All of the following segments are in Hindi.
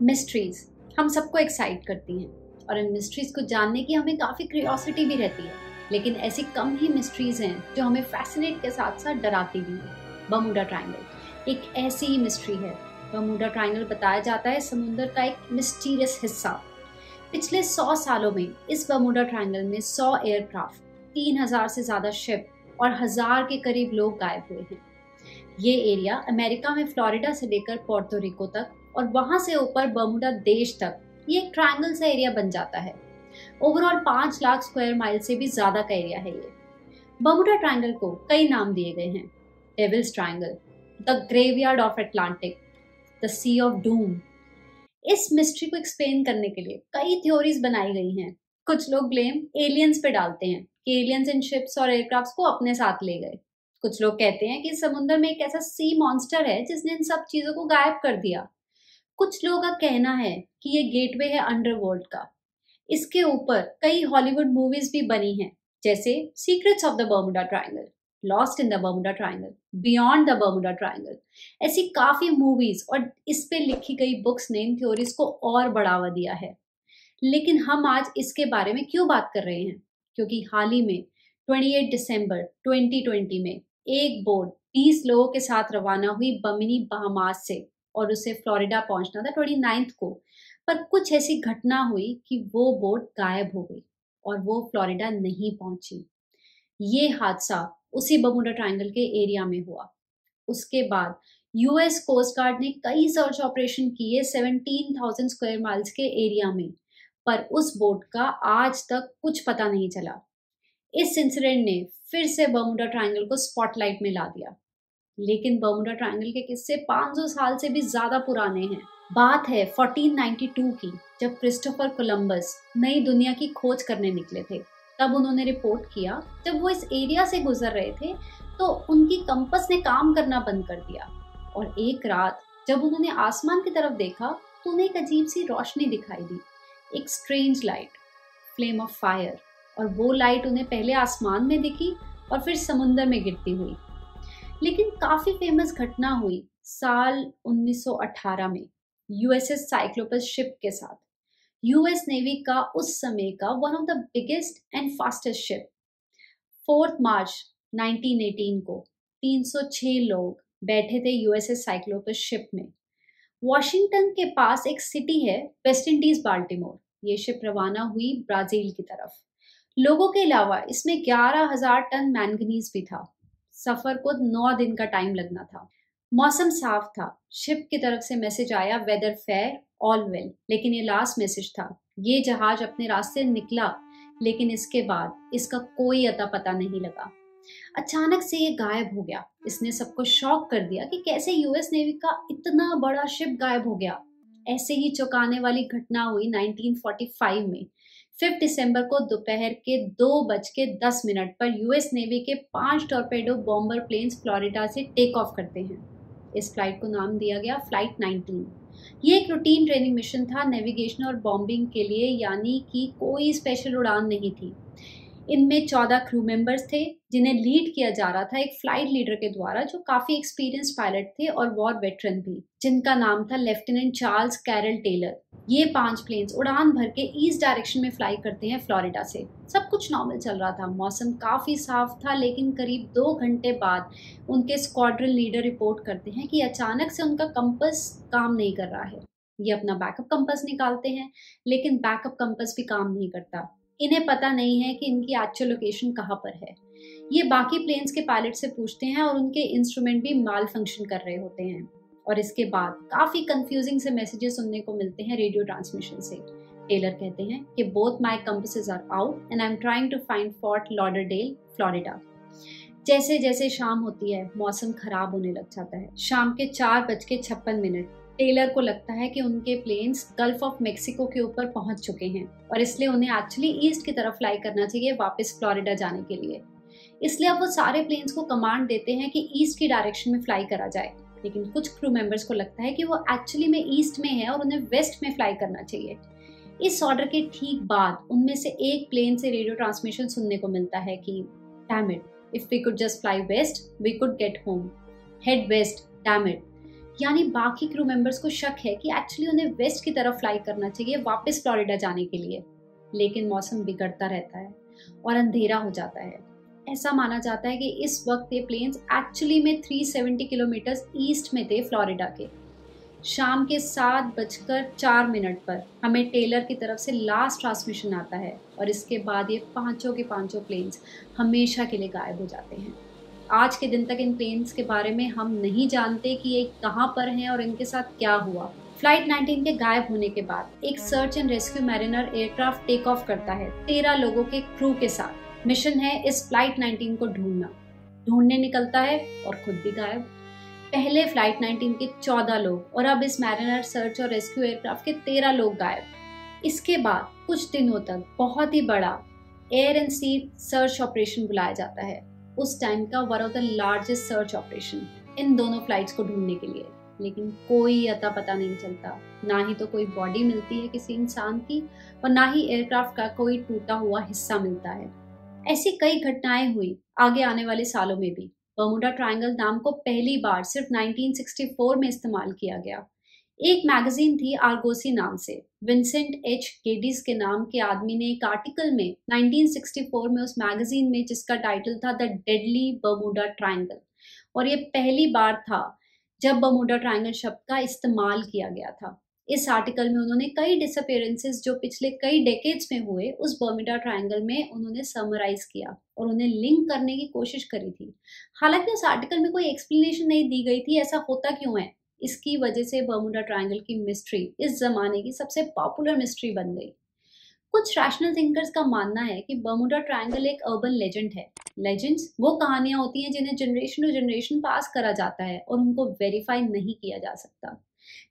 मिस्ट्रीज हम सबको एक्साइट करती हैं और इन मिस्ट्रीज को जानने की हमें काफ़ी क्यूरियोसिटी भी रहती है, लेकिन ऐसी कम ही मिस्ट्रीज हैं जो हमें फैसिनेट के साथ साथ डराती भी हैं। बर्मुडा ट्रायंगल एक ऐसी ही मिस्ट्री है। बर्मुडा ट्रायंगल बताया जाता है समुद्र का एक मिस्टीरियस हिस्सा। पिछले 100 सालों में इस बर्मुडा ट्रायंगल में 100 एयरक्राफ्ट, 3000 से ज़्यादा शिप और 1000 के करीब लोग गायब हुए हैं। ये एरिया अमेरिका में फ्लोरिडा से लेकर पोर्टो रिको तक और वहां से ऊपर बर्मुडा देश तक ये एक ट्रायंगल सा एरिया बन जाता है। ओवरऑल 5 लाख स्क्वायर माइल से भी ज्यादा का एरिया है ये। बर्मुडा ट्रायंगल को कई नाम दिए गए हैं। Devil's Triangle, the graveyard of Atlantic, the sea of doom. इस मिस्ट्री को एक्सप्लेन करने के लिए कई थ्योरीज बनाई गई हैं। कुछ लोग ब्लेम एलियंस पे डालते हैं कि एलियंस इन शिप्स और एयरक्राफ्ट्स को अपने साथ ले गए। कुछ लोग कहते हैं कि समुद्र में एक ऐसा सी मॉन्स्टर है जिसने इन सब चीजों को गायब कर दिया। कुछ लोगों का कहना है कि ये गेटवे है अंडरवर्ल्ड का। इसके ऊपर कई हॉलीवुड मूवीज भी बनी हैं, जैसे secrets of the Bermuda triangle, lost in the Bermuda triangle, beyond the Bermuda triangle. ऐसी काफी मूवीज और इस पे लिखी गई बुक्स ने इन थ्योरीज को और बढ़ावा दिया है। लेकिन हम आज इसके बारे में क्यों बात कर रहे हैं? क्योंकि हाल ही में 28 दिसंबर 2020 में एक बोट 20 लोगों के साथ रवाना हुई बमिनी बहामास से और उसे फ्लोरिडा पहुंचना था 29 को। पर कुछ ऐसी घटना हुई कि वो बोट गायब हो गई और वो फ्लोरिडा नहीं पहुंची। ये हादसा उसी बर्मुडा ट्रायंगल के एरिया में हुआ। उसके बाद यूएस कोस्ट गार्ड ने कई सर्च ऑपरेशन किए 17,000 स्क्वायर माइल्स के एरिया में, पर उस बोट का आज तक कुछ पता नहीं चला। इस इंसिडेंट ने फिर से बर्मुडा ट्रायंगल को स्पॉटलाइट में ला दिया। लेकिन बर्मुडा ट्रायंगल के किस्से 500 साल से भी ज्यादा पुराने हैं। बात है 1492 की, जब क्रिस्टोफर कोलंबस नई दुनिया की खोज करने निकले थे। तब उन्होंने रिपोर्ट किया, जब वो इस एरिया से गुजर रहे थे तो उनकी कंपास ने काम करना बंद कर दिया और एक रात जब उन्होंने आसमान की तरफ देखा तो उन्हें एक अजीब सी रोशनी दिखाई दी, एक strange light, flame of fire. और वो लाइट उन्हें पहले आसमान में दिखी और फिर समुद्र में गिरती हुई। लेकिन काफी फेमस घटना हुई साल 1918 में यूएसएस साइक्लोपस शिप के साथ। यूएस नेवी का उस समय का one of the biggest and fastest ship. 4 मार्च 1918 को 306 लोग बैठे थे यूएसएस साइक्लोपस शिप में। वॉशिंगटन के पास एक सिटी है वेस्ट इंडीज बाल्टीमोर। ये शिप रवाना हुई ब्राजील की तरफ। लोगों के अलावा इसमें 11,000 टन मैंगनीज भी था। सफर को 9 दिन का टाइम लगना था। मौसम साफ था। शिप की तरफ से मैसेज आया, वेदर फेयर, ऑल वेल। लेकिन ये लास्ट मैसेज था। ये जहाज अपने रास्ते निकला, लेकिन इसके बाद इसका कोई अता पता नहीं लगा। अचानक से ये गायब हो गया। इसने सबको शॉक कर दिया कि कैसे यूएस नेवी का इतना बड़ा शिप गायब हो गया। ऐसे ही चौंकाने वाली घटना हुई 1945 में। 5 दिसंबर को दोपहर के 2:10 पर यूएस नेवी के 5 टॉर्पेडो बॉम्बर प्लेन्स फ्लोरिडा से टेक ऑफ करते हैं। इस फ्लाइट को नाम दिया गया फ्लाइट 19। ये एक रूटीन ट्रेनिंग मिशन था नेविगेशन और बॉम्बिंग के लिए, यानी कि कोई स्पेशल उड़ान नहीं थी। इनमें 14 क्रू मेंबर्स थे जिन्हें लीड किया जा रहा था एक फ्लाइट लीडर के द्वारा, जो काफी एक्सपीरियंस पायलट थे और वॉर वेटरन भी, जिनका नाम था लेफ्टिनेंट चार्ल्स कैरल टेलर। ये 5 प्लेन्स उड़ान भर के ईस्ट डायरेक्शन में फ्लाई करते हैं फ्लोरिडा से। सब कुछ नॉर्मल चल रहा था, मौसम काफी साफ था, लेकिन करीब 2 घंटे बाद उनके स्क्वाड्रन लीडर रिपोर्ट करते हैं कि अचानक से उनका कंपास काम नहीं कर रहा है। ये अपना बैकअप कंपास निकालते हैं, लेकिन बैकअप कंपास भी काम नहीं करता। इन्हें पता नहीं है कि इनकी एक्चुअल लोकेशन कहाँ पर है। ये बाकी प्लेन्स के पायलट से पूछते हैं और उनके इंस्ट्रूमेंट भी माल फंक्शन कर रहे होते हैं। और इसके बाद काफी कंफ्यूजिंग से मैसेजेस सुनने को मिलते हैं रेडियो ट्रांसमिशन से। टेलर कहते हैं कि both my compasses are out and I am trying to find Fort Lauderdale, Florida. जैसे जैसे शाम होती है मौसम खराब होने लग जाता है। शाम के 4:56 टेलर को लगता है कि उनके प्लेन्स गल्फ ऑफ मेक्सिको के ऊपर पहुंच चुके हैं और इसलिए उन्हें एक्चुअली ईस्ट की तरफ फ्लाई करना चाहिए वापस फ्लोरिडा जाने के लिए। इसलिए अब वो सारे प्लेन्स को कमांड देते हैं कि ईस्ट की डायरेक्शन में फ्लाई करा जाए। लेकिन कुछ क्रू मेंबर्स को लगता है कि वो एक्चुअली में ईस्ट में है और उन्हें वेस्ट में फ्लाई करना चाहिए। इस ऑर्डर के ठीक बाद उनमें से एक प्लेन से रेडियो ट्रांसमिशन सुनने को मिलता है कि damn it, if we could just fly west we could get home, head west, damn it. यानी बाकी क्रू मेंबर्स को शक है कि एक्चुअली उन्हें वेस्ट की तरफ फ्लाई करना चाहिए वापस फ्लोरिडा जाने के लिए, लेकिन मौसम बिगड़ता रहता है और अंधेरा हो जाता है। ऐसा माना जाता है कि इस वक्त ये प्लेन्स एक्चुअली में 370 किलोमीटर ईस्ट में थे फ्लोरिडा के। शाम के 7:04 पर हमें टेलर की तरफ से लास्ट ट्रांसमिशन आता है और इसके बाद ये पांचों के पांचों प्लेन्स हमेशा के लिए गायब हो जाते हैं। आज के दिन तक इन प्लेन्स के बारे में हम नहीं जानते कि ये कहाँ पर हैं और इनके साथ क्या हुआ। फ्लाइट 19 के गायब होने के बाद एक search and rescue mariner aircraft take off करता है 13 लोगों के क्रू के साथ। मिशन है इस फ्लाइट 19 को ढूंढना। ढूंढने निकलता है और खुद भी गायब। पहले फ्लाइट 19 के 14 लोग और अब इस मैरिनर सर्च और रेस्क्यू एयरक्राफ्ट के 13 लोग गायब। इसके बाद कुछ दिनों तक बहुत ही बड़ा air and sea search operation बुलाया जाता है, उस टाइम का one of the largest search operation in दोनों फ्लाइट्स को ढूंढने के लिए। लेकिन कोई अता पता नहीं चलता, ना ही तो कोई बॉडी मिलती है किसी इंसान की और ना ही एयरक्राफ्ट का कोई टूटा हुआ हिस्सा मिलता है। ऐसी कई घटनाएं हुई आगे आने वाले सालों में भी। बर्मुडा ट्रायंगल नाम को पहली बार सिर्फ 1964 में इस्तेमाल किया गया। एक मैगजीन थी आर्गोसी नाम से, विंसेंट एच गेडिस के नाम के आदमी ने एक आर्टिकल में 1964 में उस मैगजीन में, जिसका टाइटल था द डेडली बर्मुडा ट्रायंगल, और ये पहली बार था जब बर्मुडा ट्रायंगल शब्द का इस्तेमाल किया गया था। इस आर्टिकल में उन्होंने कई डिसअपीयरेंसेस जो पिछले कई डेकेड्स में हुए उस बर्मुडा ट्रायंगल में उन्होंने समराइज किया और उन्हें लिंक करने की कोशिश करी थी। हालांकि उस आर्टिकल में कोई एक्सप्लेनेशन नहीं दी गई थी ऐसा होता क्यों है। इसकी वजह से बर्मुडा ट्रायंगल की मिस्ट्री इस जमाने की सबसे पॉपुलर मिस्ट्री बन गई। कुछ रैशनल थिंकर्स का मानना है कि बर्मुडा ट्रायंगल एक अर्बन लेजेंड है। लेजेंड्स वो कहानियां होती हैं जिन्हें जनरेशन टू जनरेशन पास करा जाता है और उनको वेरीफाई नहीं किया जा सकता।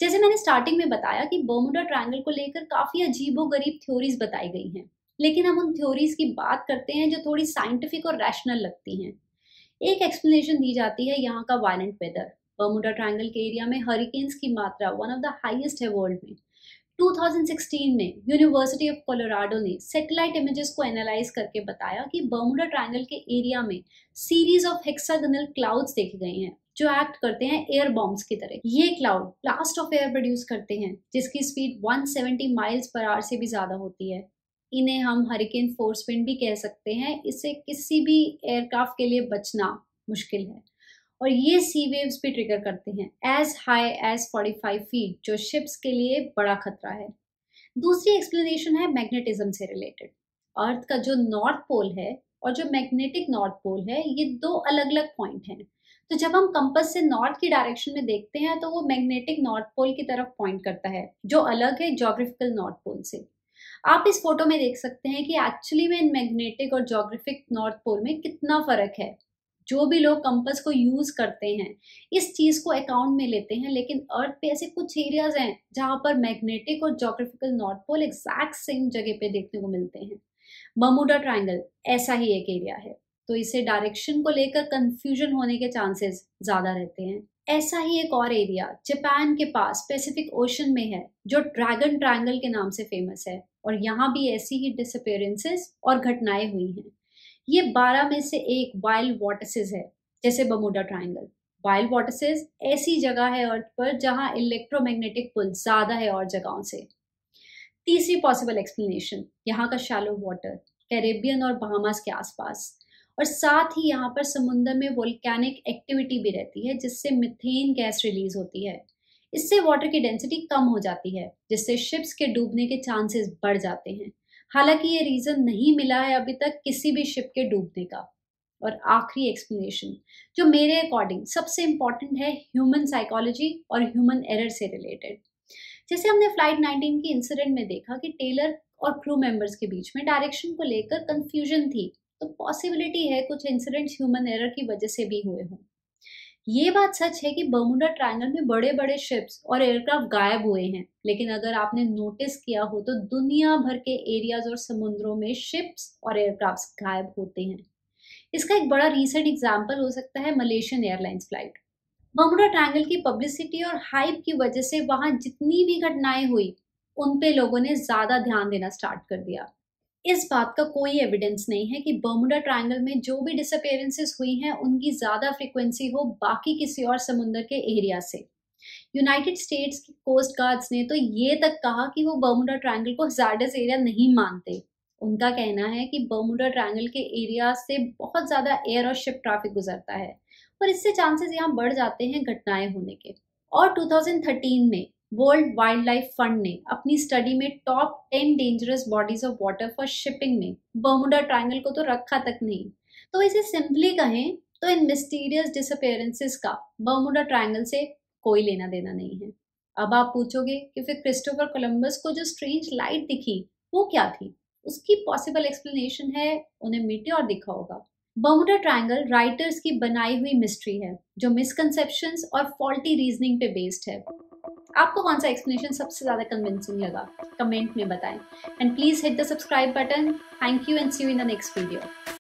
जैसे मैंने स्टार्टिंग में बताया कि बर्मुडा ट्रायंगल को लेकर काफी अजीबोगरीब थ्योरीज बताई गई हैं, लेकिन हम उन थ्योरीज की बात करते हैं जो थोड़ी साइंटिफिक और रैशनल लगती हैं। एक एक्सप्लेनेशन दी जाती है यहाँ का वायलेंट वेदर। बर्मुडा ट्रायंगल के एरिया में हरिकेन्स की मात्रा वन ऑफ द हाईएस्ट है वर्ल्ड में। 2016 में यूनिवर्सिटी ऑफ कोलोराडो ने सैटेलाइट इमेजेस को एनालाइज करके बताया कि बर्मुडा ट्रायंगल के एरिया में सीरीज ऑफ हेक्सागोनल क्लाउड्स देखे गए हैं जो एक्ट करते हैं एयर बॉम्ब्स की तरह। ये cloud blast of air produce करते हैं जिसकी स्पीड 170 माइल्स पर आवर से भी ज्यादा होती है। इन्हें हम हरिकेन फोर्स विंड भी कह सकते हैं। इससे किसी भी एयरक्राफ्ट के लिए बचना मुश्किल है और ये सी वेव्स भी ट्रिगर करते हैं एज हाई एज 45 फीट, जो शिप्स के लिए बड़ा खतरा है। दूसरी एक्सप्लेनेशन है मैग्नेटिज्म से रिलेटेड। अर्थ का जो नॉर्थ पोल है और जो मैग्नेटिक नॉर्थ पोल है, ये दो अलग अलग पॉइंट हैं। तो जब हम कंपास से नॉर्थ की डायरेक्शन में देखते हैं तो वो मैग्नेटिक नॉर्थ पोल की तरफ पॉइंट करता है, जो अलग है ज्योग्राफिकल नॉर्थ पोल से। आप इस फोटो में देख सकते हैं कि एक्चुअली में मैग्नेटिक और ज्योग्राफिक नॉर्थ पोल में कितना फर्क है। जो भी लोग कंपास को यूज करते हैं इस चीज को अकाउंट में लेते हैं, लेकिन अर्थ पे ऐसे कुछ एरियाज हैं जहां पर मैग्नेटिक और geographical north pole exact same जगह पे देखने को मिलते हैं। बर्मुडा ट्रायंगल ऐसा ही एक एरिया है, तो इसे डायरेक्शन को लेकर कंफ्यूजन होने के चांसेस ज्यादा रहते हैं। ऐसा ही एक और एरिया जापान के पास पैसिफिक ओशन में है जो ड्रैगन ट्रायंगल के नाम से फेमस है और यहाँ भी ऐसी ही डिसअपीयरेंसेस और घटनाएं हुई हैं। ये 12 में से एक वाइल्ड वॉर्टिसेस है, जैसे बर्मुडा ट्रायंगल। वाइल्ड वॉर्टिसेस ऐसी जगह है अर्थ पर जहां इलेक्ट्रोमैग्नेटिक पुल ज्यादा है और जगहों से। तीसरी पॉसिबल एक्सप्लेनेशन यहाँ का शैलो वाटर, कैरेबियन और बहामास के आसपास, और साथ ही यहाँ पर समुद्र में वोल्केनिक एक्टिविटी भी रहती है जिससे मीथेन गैस रिलीज होती है। इससे वाटर की डेंसिटी कम हो जाती है जिससे शिप्स के डूबने के चांसेस बढ़ जाते हैं। हालांकि ये रीजन नहीं मिला है अभी तक किसी भी शिप के डूबने का। और आखिरी एक्सप्लेनेशन जो मेरे अकॉर्डिंग सबसे इंपॉर्टेंट है, ह्यूमन साइकोलॉजी और ह्यूमन एरर से रिलेटेड। जैसे हमने फ्लाइट 19 की इंसिडेंट में देखा कि टेलर और क्रू मेंबर्स के बीच में डायरेक्शन को लेकर कंफ्यूजन थी, तो पॉसिबिलिटी है कुछ इंसिडेंट्स ह्यूमन एरर की वजह से भी हुए हों। ये बात सच है कि बर्मुडा ट्रायंगल में बड़े बड़े शिप्स और एयरक्राफ्ट गायब हुए हैं, लेकिन अगर आपने नोटिस किया हो तो दुनिया भर के एरियाज और समुद्रों में शिप्स और एयरक्राफ्ट गायब होते हैं। इसका एक बड़ा रीसेंट एग्जाम्पल हो सकता है Malaysian airlines flight. Bermuda triangle की पब्लिसिटी और हाइप की वजह से वहां जितनी भी घटनाएं हुई उन पे लोगों ने ज्यादा ध्यान देना स्टार्ट कर दिया। इस बात का कोई एविडेंस नहीं है कि बर्मुडा ट्रायंगल में जो भी डिसअपीयरेंसेस हुई हैं उनकी ज्यादा फ्रीक्वेंसी हो बाकी किसी और समुद्र के एरिया से। यूनाइटेड स्टेट्स की कोस्ट गार्ड्स ने तो ये तक कहा कि वो बर्मुडा ट्रायंगल को हज़ार्डस एरिया नहीं मानते। उनका कहना है कि बर्मुडा ट्रायंगल के एरिया से बहुत ज़्यादा एयर और शिप ट्रैफिक गुजरता है और इससे चांसेस यहाँ बढ़ जाते हैं घटनाएं होने के। और 2013 में वर्ल्ड वाइल्ड लाइफ फंड ने अपनी स्टडी में top 10 dangerous bodies of water for shipping में बर्मुडा ट्रायंगल को तो रखा तक नहीं। तो इसे सिंपली कहें तो इन मिस्टीरियस डिसअपीयरेंसेस का बर्मुडा ट्रायंगल से कोई लेना देना नहीं है। अब आप पूछोगे कि फिर क्रिस्टोफर कोलंबस को जो स्ट्रेंज लाइट दिखी वो क्या थी? उसकी पॉसिबल एक्सप्लेनेशन है उन्हें मीटियोर दिखा होगा। बर्मुडा ट्रायंगल राइटर्स की बनाई हुई मिस्ट्री है जो मिसकंसेप्शंस और फॉल्टी रीजनिंग पे बेस्ड है। आपको कौन सा एक्सप्लेनेशन सबसे ज्यादा कन्विंसिंग लगा? कमेंट में बताएं and please hit the subscribe button. Thank you and see you in the next video.